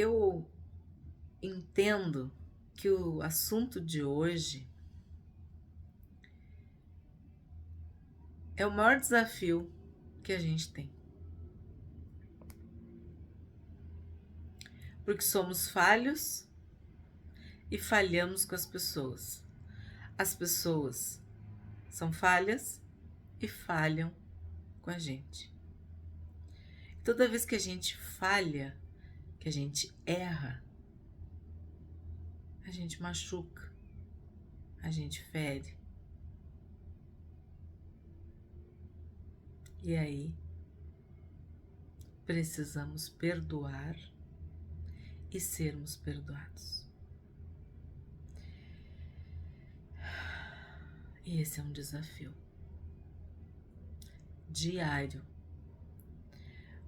Eu entendo que o assunto de hoje é o maior desafio que a gente tem. Porque somos falhos e falhamos com as pessoas. As pessoas são falhas e falham com a gente. Toda vez que a gente falha, que a gente erra, a gente machuca, a gente fere. E aí, precisamos perdoar e sermos perdoados. E esse é um desafio diário,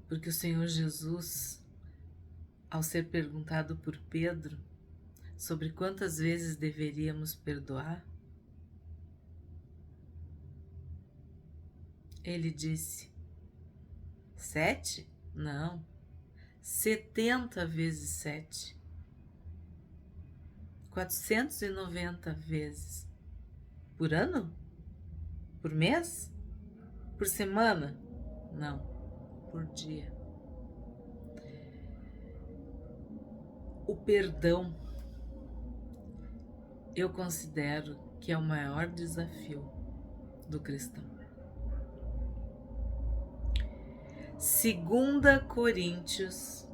porque o Senhor Jesus, ao ser perguntado por Pedro sobre quantas vezes deveríamos perdoar, ele disse: 7? Não, 70 vezes 7. 490 vezes. Por ano? Por mês? Por semana? Não, por dia. O perdão, eu considero que é o maior desafio do cristão. 2 Coríntios,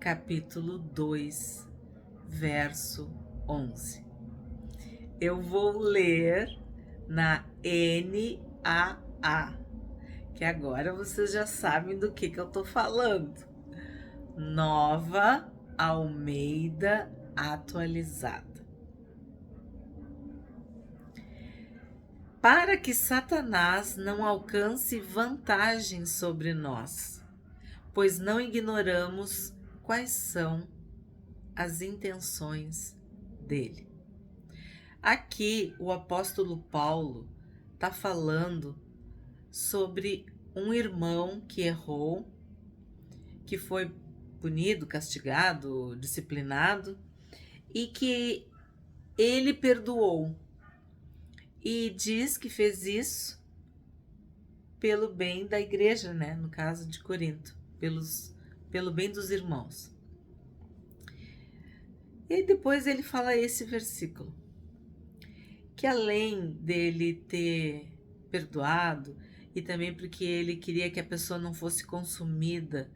capítulo 2, verso 11. Eu vou ler na NAA, que agora vocês já sabem do que eu tô falando. Nova Almeida Atualizada. Para que Satanás não alcance vantagem sobre nós, pois não ignoramos quais são as intenções dele. Aqui o apóstolo Paulo está falando sobre um irmão que errou, que foi punido, castigado, disciplinado, e que ele perdoou. E diz que fez isso pelo bem da igreja, né? No caso de Corinto, pelo bem dos irmãos. E aí depois ele fala esse versículo, que além dele ter perdoado, e também porque ele queria que a pessoa não fosse consumida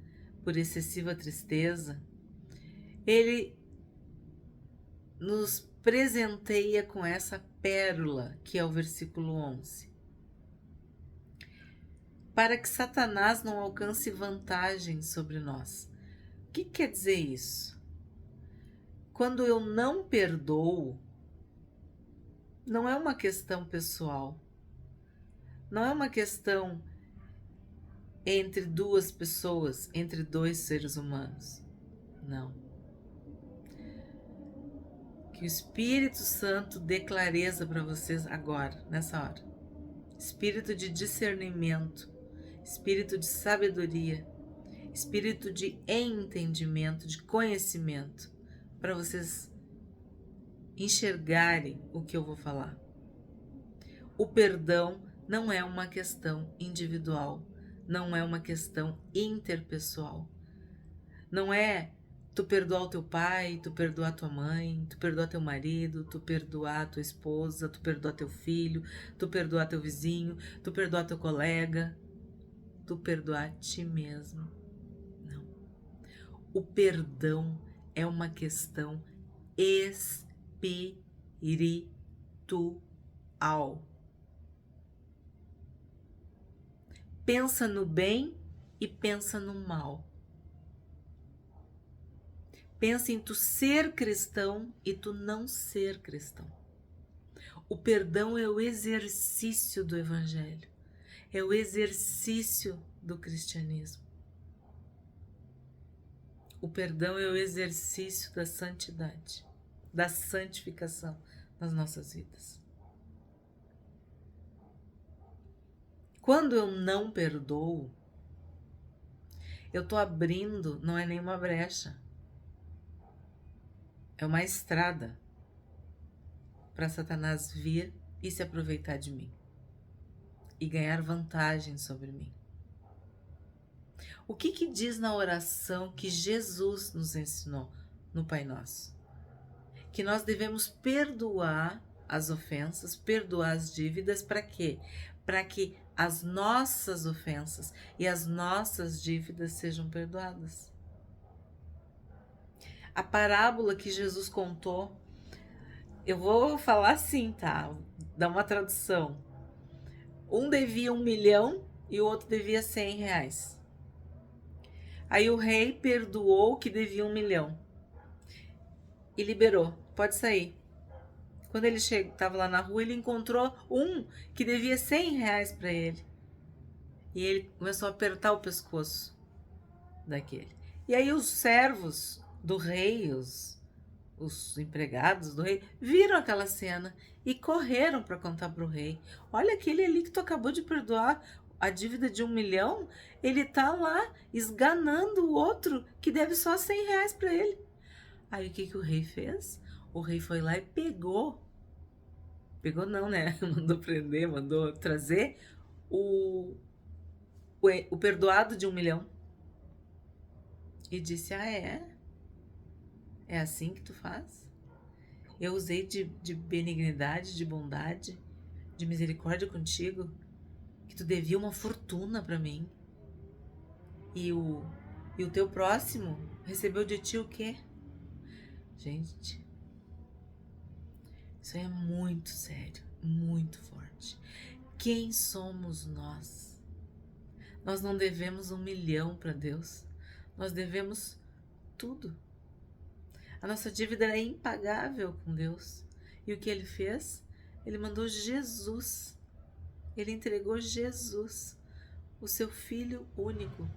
por excessiva tristeza, ele nos presenteia com essa pérola, que é o versículo 11. Para que Satanás não alcance vantagem sobre nós. O que quer dizer isso? Quando eu não perdoo, não é uma questão pessoal, não é uma questão entre duas pessoas, entre dois seres humanos. Não. Que o Espírito Santo dê clareza para vocês agora, nessa hora. Espírito de discernimento, espírito de sabedoria, espírito de entendimento, de conhecimento, para vocês enxergarem o que eu vou falar. O perdão não é uma questão individual, não é uma questão interpessoal. Não é tu perdoar o teu pai, tu perdoar tua mãe, tu perdoar teu marido, tu perdoar tua esposa, tu perdoar teu filho, tu perdoar teu vizinho, tu perdoar teu colega, tu perdoar ti mesmo. Não. O perdão é uma questão espiritual. Pensa no bem e pensa no mal. Pensa em tu ser cristão e tu não ser cristão. O perdão é o exercício do evangelho, é o exercício do cristianismo. O perdão é o exercício da santidade, da santificação nas nossas vidas. Quando eu não perdoo, eu estou abrindo, não é nenhuma brecha, é uma estrada para Satanás vir e se aproveitar de mim e ganhar vantagem sobre mim. O que diz na oração que Jesus nos ensinou no Pai Nosso? Que nós devemos perdoar as ofensas, perdoar as dívidas, para quê? Para que as nossas ofensas e as nossas dívidas sejam perdoadas. A parábola que Jesus contou, eu vou falar assim, tá? Dá uma tradução. Um devia 1 milhão e o outro devia 100 reais. Aí o rei perdoou o que devia 1 milhão e liberou. Pode sair. Quando ele estava lá na rua, ele encontrou um que devia 100 reais para ele. E ele começou a apertar o pescoço daquele. E aí os servos do rei, os empregados do rei, viram aquela cena e correram para contar para o rei. Olha aquele ali que tu acabou de perdoar a dívida de 1 milhão, ele tá lá esganando o outro que deve só 100 reais para ele. Aí o que o rei fez? O rei foi lá e pegou não, né? Mandou prender, mandou trazer o perdoado de 1 milhão. E disse, é assim que tu faz? Eu usei de benignidade, de bondade, de misericórdia contigo, que tu devia uma fortuna para mim. E o teu próximo recebeu de ti o quê? Gente, isso é muito sério, muito forte. Quem somos nós? Nós não devemos 1 milhão para Deus. Nós devemos tudo. A nossa dívida é impagável com Deus. E o que ele fez? Ele mandou Jesus. Ele entregou Jesus, o seu Filho único,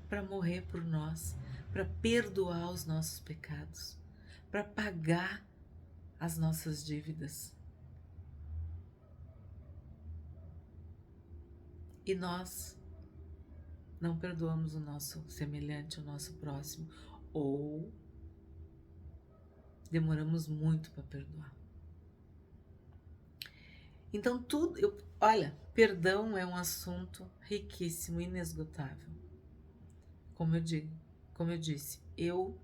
para morrer por nós, para perdoar os nossos pecados, para pagar as nossas dívidas. E nós não perdoamos o nosso semelhante, o nosso próximo, ou demoramos muito para perdoar. Então olha, perdão é um assunto riquíssimo, inesgotável. Como eu disse, eu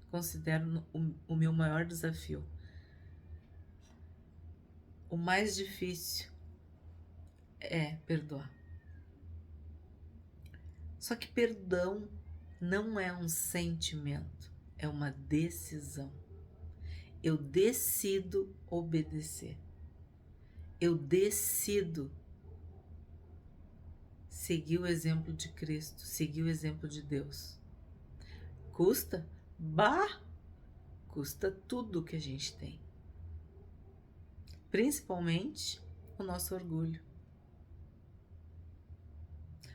considero o meu maior desafio. O mais difícil é perdoar. Só que perdão não é um sentimento, é uma decisão. Eu decido obedecer. Eu decido seguir o exemplo de Cristo, seguir o exemplo de Deus. Custa? Custa tudo que a gente tem. Principalmente o nosso orgulho.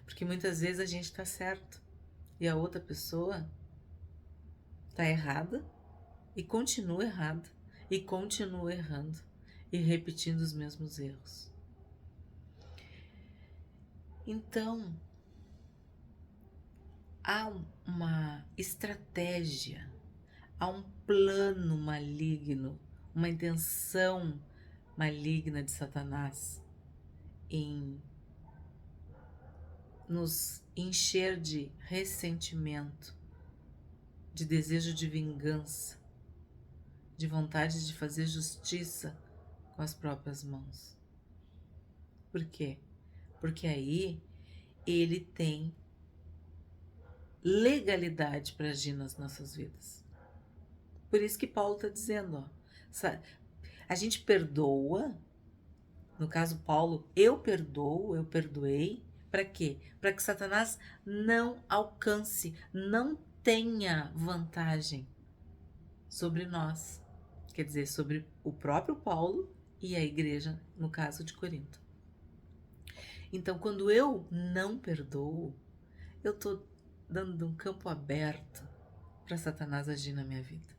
Porque muitas vezes a gente está certo e a outra pessoa está errada e continua errada e continua errando e repetindo os mesmos erros. Então, há uma estratégia, há um plano maligno, uma intenção maligna de Satanás em nos encher de ressentimento, de desejo de vingança, de vontade de fazer justiça com as próprias mãos. Por quê? Porque aí ele tem legalidade para agir nas nossas vidas. Por isso que Paulo está dizendo, a gente perdoa, no caso Paulo, eu perdoo, eu perdoei, para quê? Para que Satanás não alcance, não tenha vantagem sobre nós, quer dizer, sobre o próprio Paulo e a igreja, no caso de Corinto. Então, quando eu não perdoo, eu estou dando um campo aberto para Satanás agir na minha vida.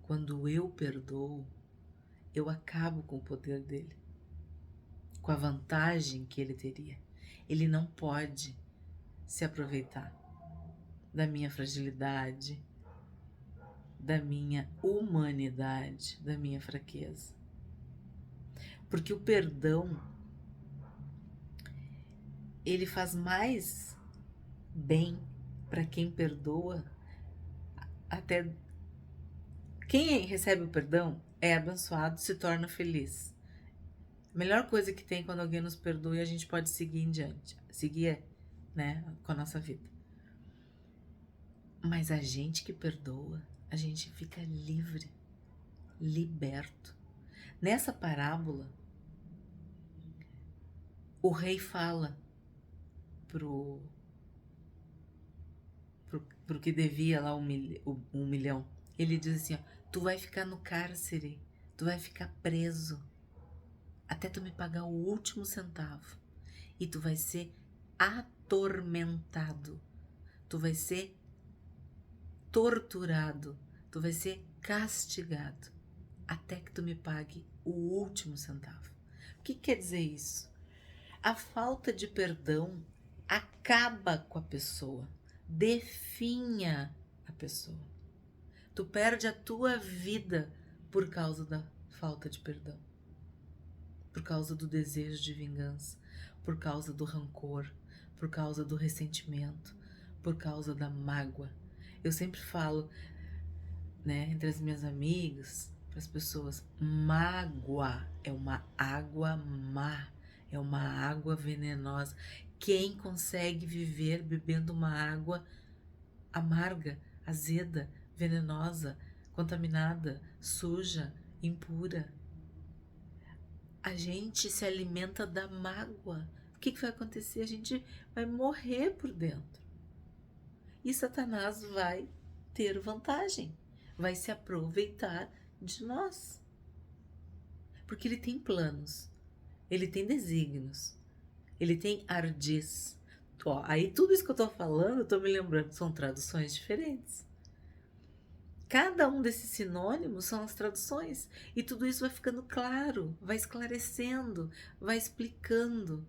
Quando eu perdoo, eu acabo com o poder dele, com a vantagem que ele teria. Ele não pode se aproveitar da minha fragilidade, da minha humanidade, da minha fraqueza. Porque o perdão, ele faz mais bem para quem perdoa. Até quem recebe o perdão é abençoado, se torna feliz. A melhor coisa que tem quando alguém nos perdoa, a gente pode seguir em diante, seguir, né, com a nossa vida. Mas a gente que perdoa, a gente fica livre, liberto. Nessa parábola, o rei fala pro que devia lá um milhão. Ele diz assim, ó, tu vai ficar no cárcere, tu vai ficar preso, até tu me pagar o último centavo. E tu vai ser atormentado, tu vai ser torturado, tu vai ser castigado, até que tu me pague o último centavo. O que quer dizer isso? A falta de perdão acaba com a pessoa, definha a pessoa. Tu perde a tua vida por causa da falta de perdão, por causa do desejo de vingança, por causa do rancor, por causa do ressentimento, por causa da mágoa. Eu sempre falo, né, entre as minhas amigas, para as pessoas, mágoa é uma água má, é uma água venenosa. Quem consegue viver bebendo uma água amarga, azeda, venenosa, contaminada, suja, impura? A gente se alimenta da mágoa. O que vai acontecer? A gente vai morrer por dentro. E Satanás vai ter vantagem, vai se aproveitar de nós. Porque ele tem planos, ele tem desígnios, ele tem ardis. Ó, aí tudo isso que eu tô falando, eu tô me lembrando, são traduções diferentes. Cada um desses sinônimos são as traduções. E tudo isso vai ficando claro, vai esclarecendo, vai explicando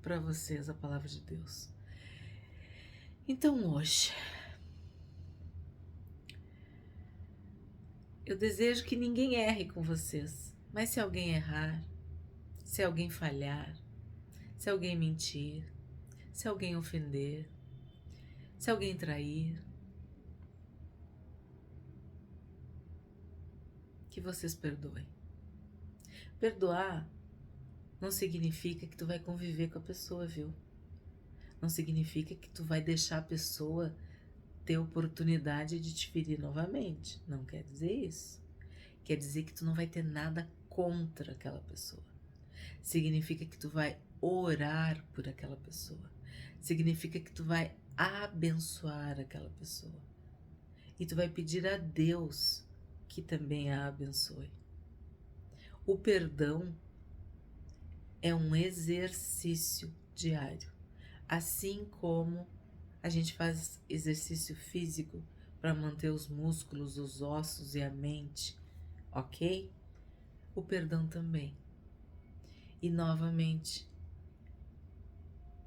para vocês a palavra de Deus. Então hoje, eu desejo que ninguém erre com vocês. Mas se alguém errar, se alguém falhar, se alguém mentir, se alguém ofender, se alguém trair, que vocês perdoem. Perdoar não significa que tu vai conviver com a pessoa, viu? Não significa que tu vai deixar a pessoa ter oportunidade de te ferir novamente. Não quer dizer isso. Quer dizer que tu não vai ter nada contra aquela pessoa. Significa que tu vai orar por aquela pessoa. Significa que tu vai abençoar aquela pessoa. E tu vai pedir a Deus que também a abençoe. O perdão é um exercício diário. Assim como a gente faz exercício físico para manter os músculos, os ossos e a mente, ok? O perdão também. E novamente,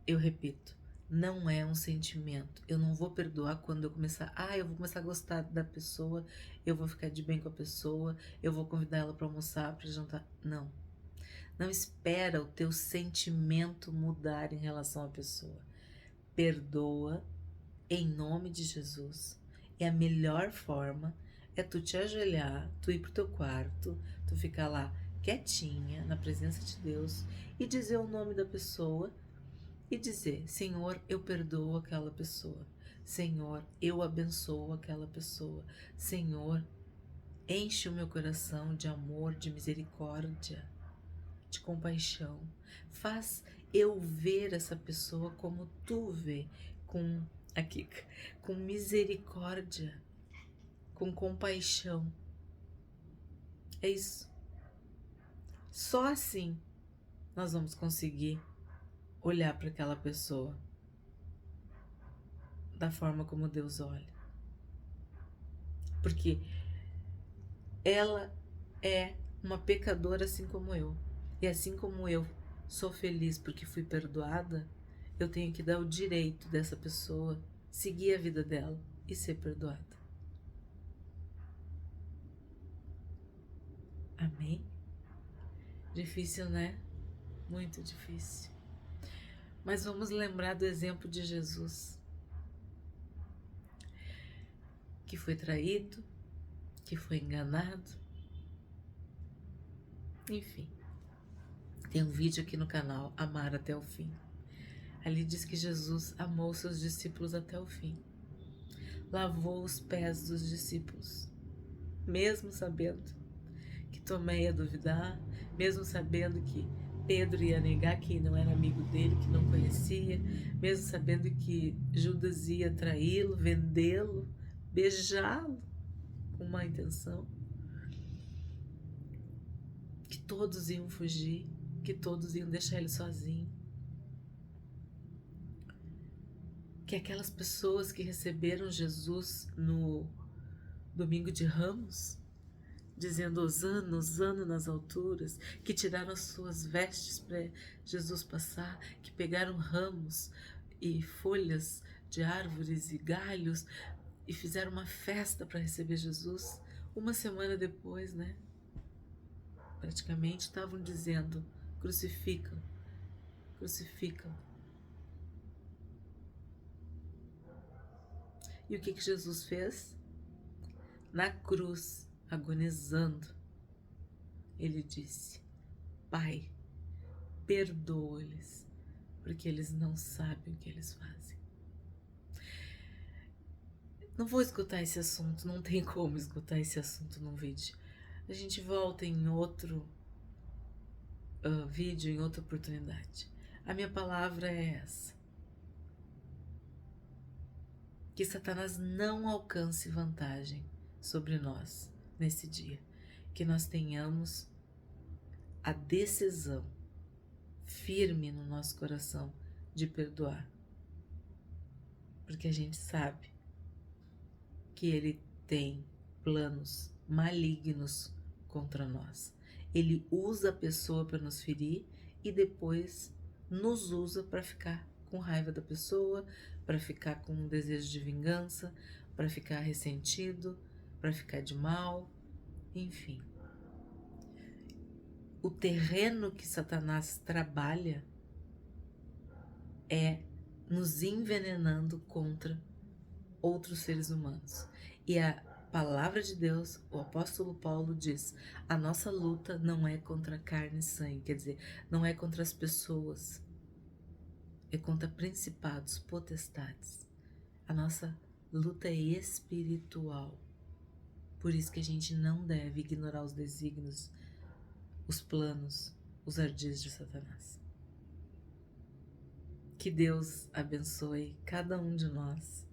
eu repito, não é um sentimento. Eu não vou perdoar quando eu começar, eu vou começar a gostar da pessoa, eu vou ficar de bem com a pessoa, eu vou convidar ela para almoçar, para jantar. Não. Não espera o teu sentimento mudar em relação à pessoa. Perdoa em nome de Jesus. E a melhor forma é tu te ajoelhar, tu ir pro teu quarto, tu ficar lá quietinha na presença de Deus e dizer o nome da pessoa e dizer: Senhor, eu perdoo aquela pessoa. Senhor, eu abençoo aquela pessoa. Senhor, enche o meu coração de amor, de misericórdia, de compaixão. Faz eu ver essa pessoa como tu vê, com misericórdia, com compaixão. É isso. Só assim nós vamos conseguir olhar para aquela pessoa da forma como Deus olha. Porque ela é uma pecadora assim como eu. E assim como eu sou feliz porque fui perdoada, eu tenho que dar o direito dessa pessoa seguir a vida dela e ser perdoada. Amém? Difícil, né? Muito difícil. Mas vamos lembrar do exemplo de Jesus, que foi traído, que foi enganado. Enfim, tem um vídeo aqui no canal, Amar até o Fim. Ali diz que Jesus amou seus discípulos até o fim. Lavou os pés dos discípulos, mesmo sabendo que Tomé ia duvidar, mesmo sabendo que Pedro ia negar, que não era amigo dele, que não conhecia, mesmo sabendo que Judas ia traí-lo, vendê-lo, beijá-lo com má intenção, que todos iam fugir, que todos iam deixar ele sozinho, que aquelas pessoas que receberam Jesus no domingo de Ramos, dizendo Hosana, Hosana nas alturas, que tiraram as suas vestes para Jesus passar, que pegaram ramos e folhas de árvores e galhos e fizeram uma festa para receber Jesus. Uma semana depois, né? Praticamente estavam dizendo: crucificam, crucificam. E o que Jesus fez? Na cruz, agonizando, ele disse: Pai, perdoa-lhes, porque eles não sabem o que eles fazem. Não vou esgotar esse assunto, não tem como esgotar esse assunto num vídeo. A gente volta em outro vídeo, em outra oportunidade. A minha palavra é essa: que Satanás não alcance vantagem sobre nós nesse dia. Que nós tenhamos a decisão firme no nosso coração de perdoar. Porque a gente sabe que ele tem planos malignos contra nós. Ele usa a pessoa para nos ferir e depois nos usa para ficar com raiva da pessoa, para ficar com um desejo de vingança, para ficar ressentido, para ficar de mal, enfim. O terreno que Satanás trabalha é nos envenenando contra outros seres humanos. E a palavra de Deus, o apóstolo Paulo diz: a nossa luta não é contra carne e sangue, quer dizer, não é contra as pessoas, é contra principados, potestades. A nossa luta é espiritual. Por isso que a gente não deve ignorar os desígnios, os planos, os ardis de Satanás. Que Deus abençoe cada um de nós,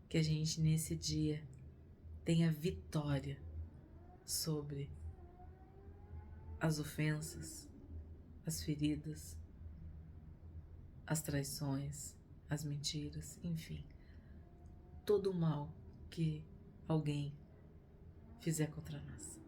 que a gente nesse dia tenha vitória sobre as ofensas, as feridas, as traições, as mentiras, enfim, todo o mal que alguém fizer contra nós.